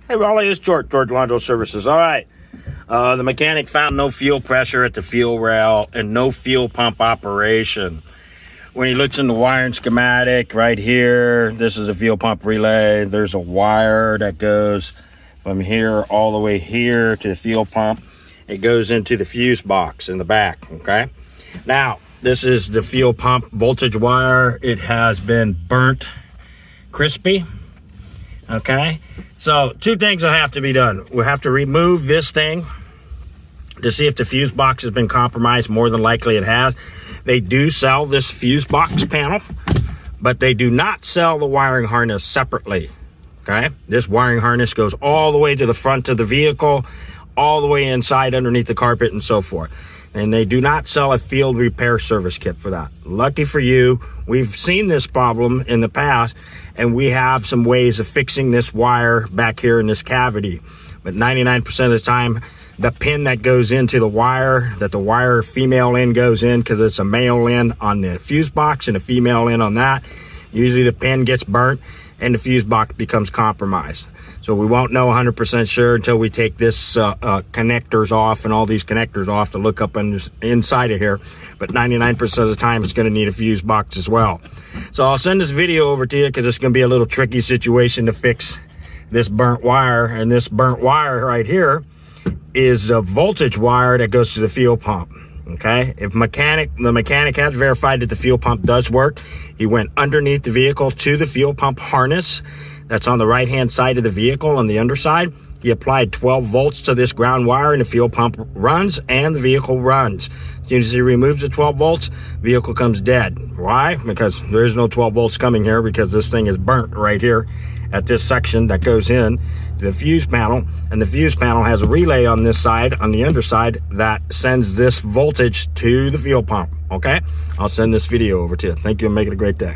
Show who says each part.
Speaker 1: Hey, Raleigh, it's George Lonzo Services. All right. The mechanic found no fuel pressure at the fuel rail and no fuel pump operation. When he looks in the wiring schematic right here, this is a fuel pump relay. There's a wire that goes from here all the way here to the fuel pump. It goes into the fuse box in the back, okay? Now, this is the fuel pump voltage wire. It has been burnt crispy, okay? So, two things will have to be done. We'll have to remove this thing to see if the fuse box has been compromised. More than likely it has. They do sell this fuse box panel, but they do not sell the wiring harness separately, okay? This wiring harness goes all the way to the front of the vehicle, all the way inside underneath the carpet and so forth. And they do not sell a field repair service kit for that. Lucky for you, we've seen this problem in the past, and we have some ways of fixing this wire back here in this cavity. But 99% of the time, the pin that goes into the wire, that the wire female end goes in, because it's a male end on the fuse box and a female end on that, usually the pin gets burnt and the fuse box becomes compromised. So we won't know 100% sure until we take this connectors off and all these connectors off to look up inside of here. But 99% of the time, it's going to need a fuse box as well. So I'll send this video over to you because it's going to be a little tricky situation to fix this burnt wire. And this burnt wire right here is a voltage wire that goes to the fuel pump. Okay, if the mechanic has verified that the fuel pump does work, he went underneath the vehicle to the fuel pump harness that's on the right hand side of the vehicle on the underside. He applied 12 volts to this ground wire and the fuel pump runs and the vehicle runs. As soon as he removes the 12 volts, vehicle comes dead. Why? Because there is no 12 volts coming here, because this thing is burnt right here at this section that goes in to the fuse panel, and the fuse panel has a relay on this side, on the underside, that sends this voltage to the fuel pump. Okay, I'll send this video over to you. Thank you and make it a great day.